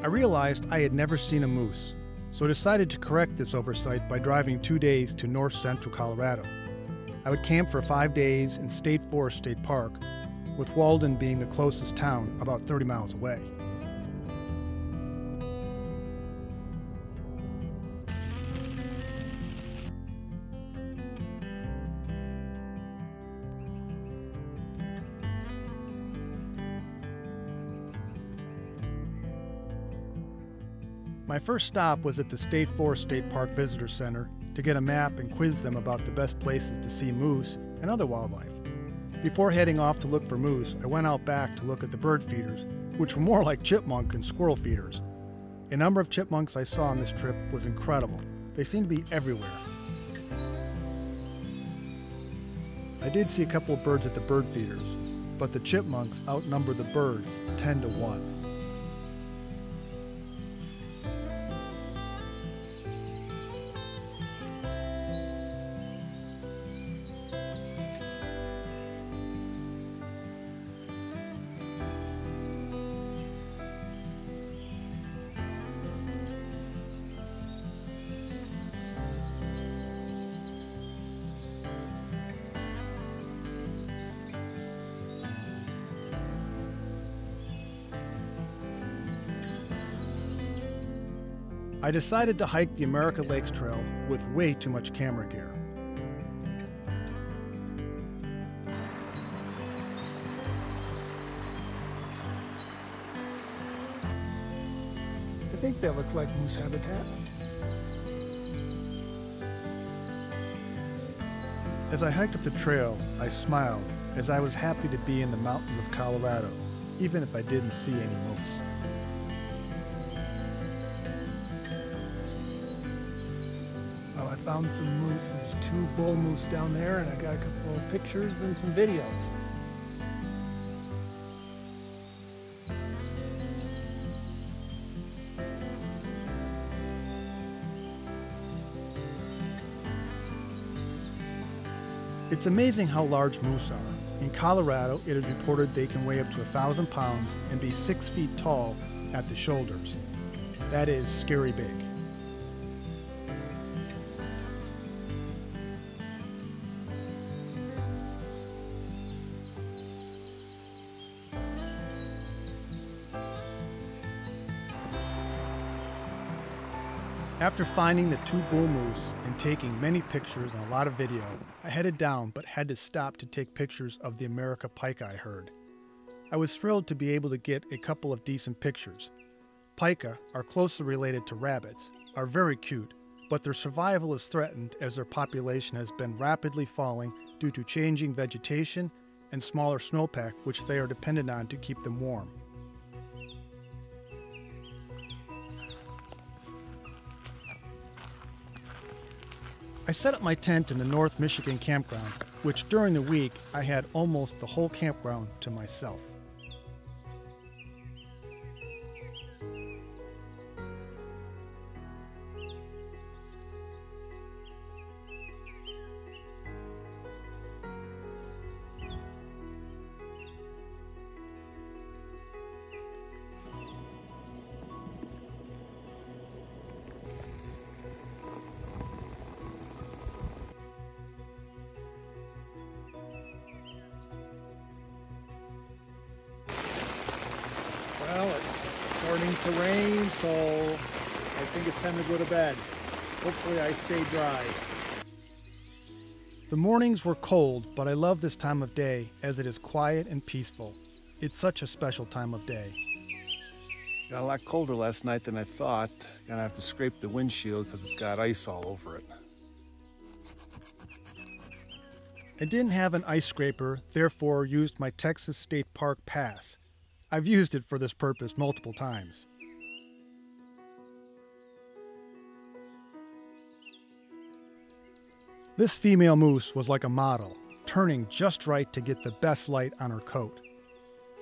I realized I had never seen a moose, so I decided to correct this oversight by driving 2 days to north central Colorado. I would camp for 5 days in State Forest State Park, with Walden being the closest town about 30 miles away. My first stop was at the State Forest State Park Visitor Center to get a map and quiz them about the best places to see moose and other wildlife. Before heading off to look for moose, I went out back to look at the bird feeders, which were more like chipmunk and squirrel feeders. A number of chipmunks I saw on this trip was incredible. They seemed to be everywhere. I did see a couple of birds at the bird feeders, but the chipmunks outnumber the birds 10 to 1. I decided to hike the America Lakes Trail with way too much camera gear. I think that looks like moose habitat. As I hiked up the trail, I smiled as I was happy to be in the mountains of Colorado, even if I didn't see any moose. Well, I found some moose. There's 2 bull moose down there, and I got a couple of pictures and some videos. It's amazing how large moose are. In Colorado, it is reported they can weigh up to 1,000 pounds and be 6 feet tall at the shoulders. That is scary big. After finding the 2 bull moose and taking many pictures and a lot of video, I headed down but had to stop to take pictures of the America pika I heard. I was thrilled to be able to get a couple of decent pictures. Pika are closely related to rabbits, are very cute, but their survival is threatened as their population has been rapidly falling due to changing vegetation and smaller snowpack which they are dependent on to keep them warm. I set up my tent in the North Michigan campground, which during the week I had almost the whole campground to myself. Well, it's starting to rain, so I think it's time to go to bed. Hopefully I stay dry. The mornings were cold, but I love this time of day as it is quiet and peaceful. It's such a special time of day. Got a lot colder last night than I thought. Gonna have to scrape the windshield because it's got ice all over it. I didn't have an ice scraper, therefore used my Texas State Park pass. I've used it for this purpose multiple times. This female moose was like a model, turning just right to get the best light on her coat.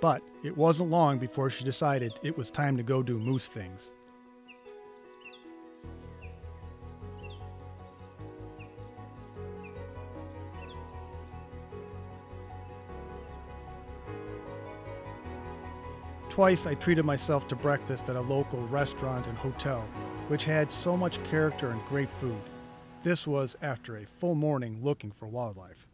But it wasn't long before she decided it was time to go do moose things. Twice I treated myself to breakfast at a local restaurant and hotel, which had so much character and great food. This was after a full morning looking for wildlife.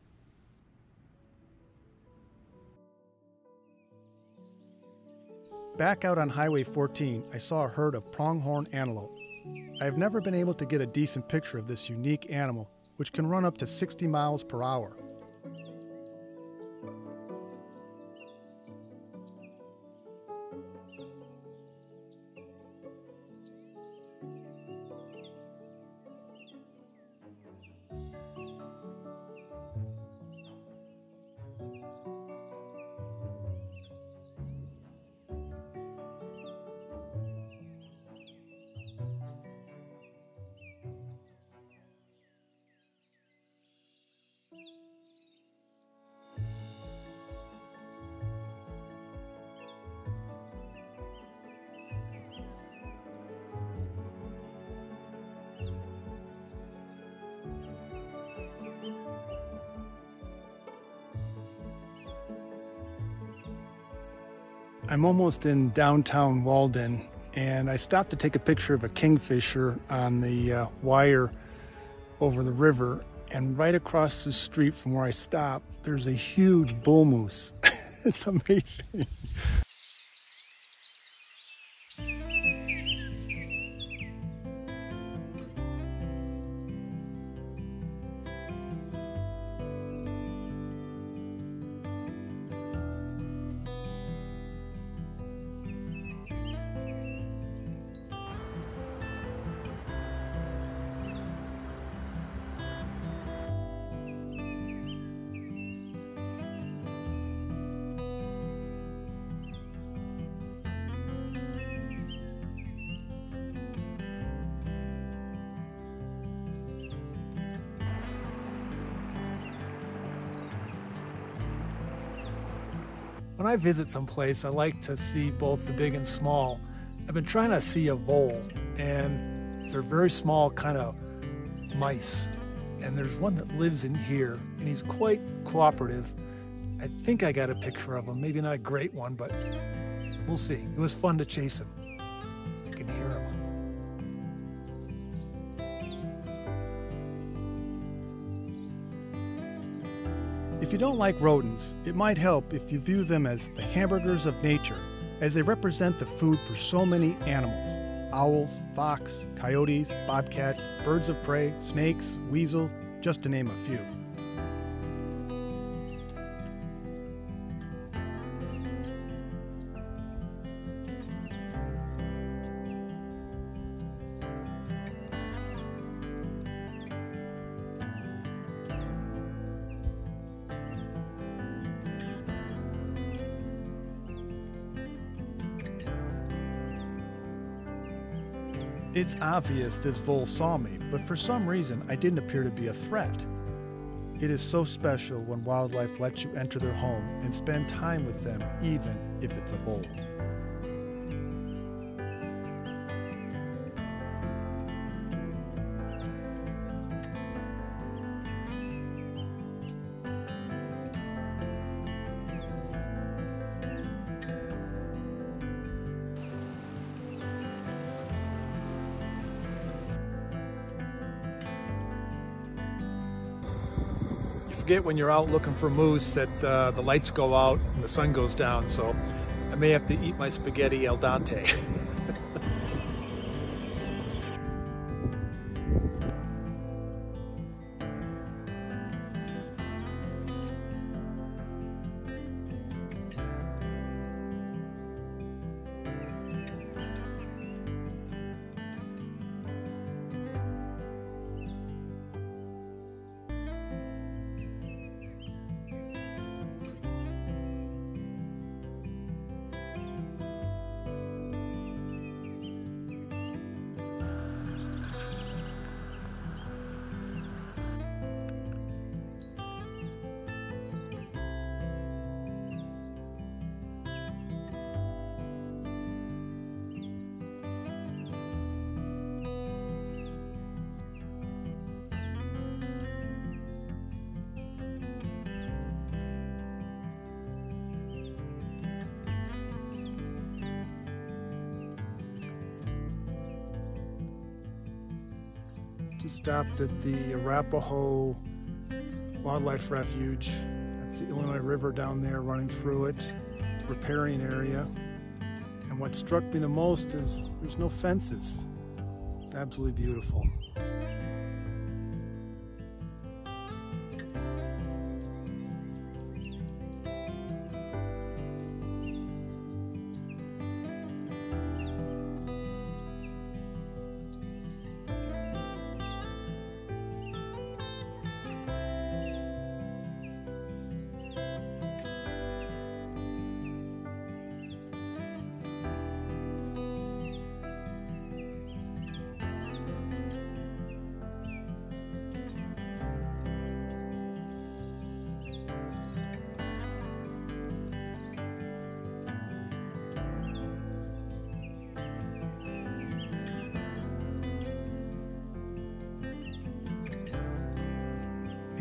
Back out on Highway 14, I saw a herd of pronghorn antelope. I have never been able to get a decent picture of this unique animal, which can run up to 60 miles per hour. I'm almost in downtown Walden, and I stopped to take a picture of a kingfisher on the wire over the river, and right across the street from where I stopped, there's a huge bull moose. It's amazing. When I visit someplace, I like to see both the big and small. I've been trying to see a vole, and they're very small, kind of mice. And there's one that lives in here, and he's quite cooperative. I think I got a picture of him, maybe not a great one, but we'll see. It was fun to chase him. You can hear him. If you don't like rodents, it might help if you view them as the hamburgers of nature, as they represent the food for so many animals. Owls, fox, coyotes, bobcats, birds of prey, snakes, weasels, just to name a few. It's obvious this vole saw me, but for some reason I didn't appear to be a threat. It is so special when wildlife lets you enter their home and spend time with them, even if it's a vole. Forget when you're out looking for moose that the lights go out and the sun goes down, so I may have to eat my spaghetti al dente. We stopped at the Arapahoe Wildlife Refuge. That's the Illinois River down there running through it, riparian area. And what struck me the most is there's no fences. It's absolutely beautiful.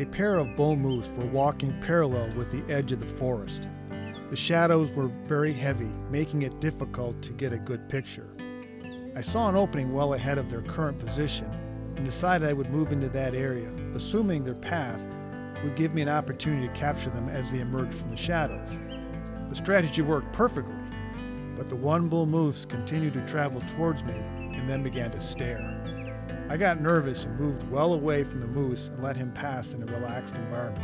A pair of bull moose were walking parallel with the edge of the forest. The shadows were very heavy, making it difficult to get a good picture. I saw an opening well ahead of their current position and decided I would move into that area, assuming their path would give me an opportunity to capture them as they emerged from the shadows. The strategy worked perfectly, but the one bull moose continued to travel towards me and then began to stare. I got nervous and moved well away from the moose and let him pass in a relaxed environment.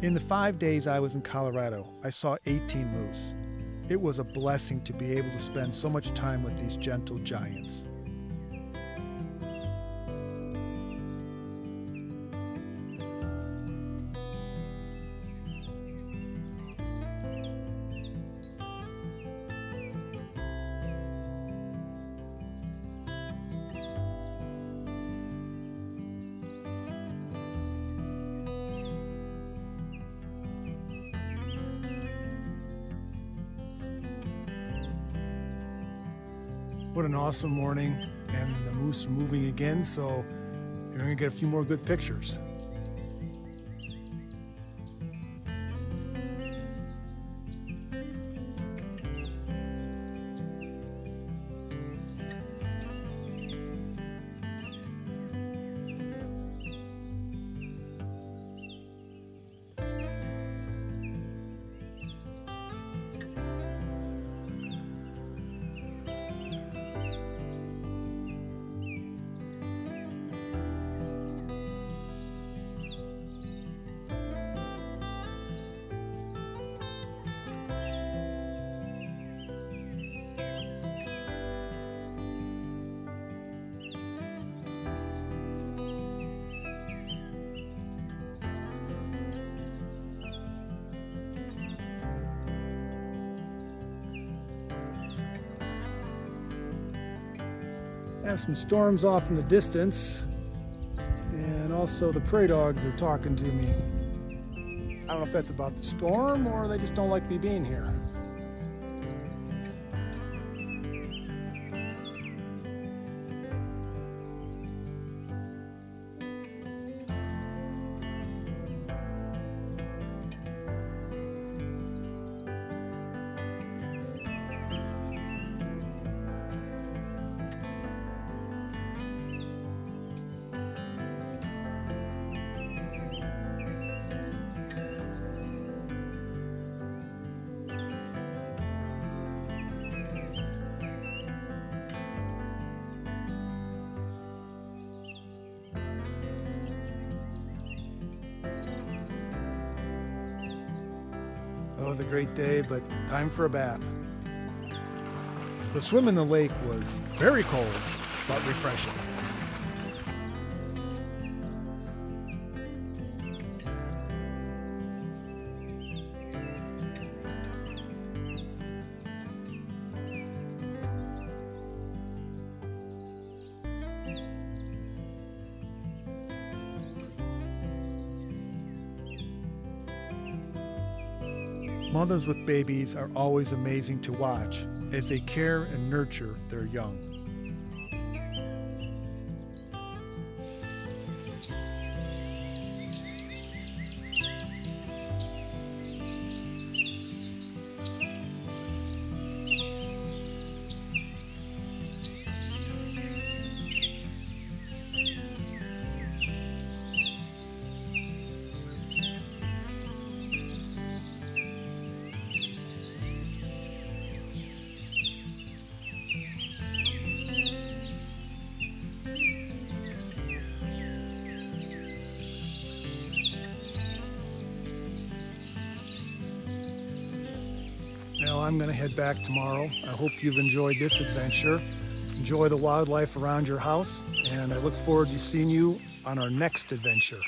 In the 5 days I was in Colorado, I saw 18 moose. It was a blessing to be able to spend so much time with these gentle giants. What an awesome morning, and the moose are moving again, so you're going to get a few more good pictures. I have some storms off in the distance, and also the prairie dogs are talking to me. I don't know if that's about the storm or they just don't like me being here. It was a great day, but time for a bath. The swim in the lake was very cold, but refreshing. Mothers with babies are always amazing to watch as they care and nurture their young. Well, I'm going to head back tomorrow. I hope you've enjoyed this adventure. Enjoy the wildlife around your house, and I look forward to seeing you on our next adventure.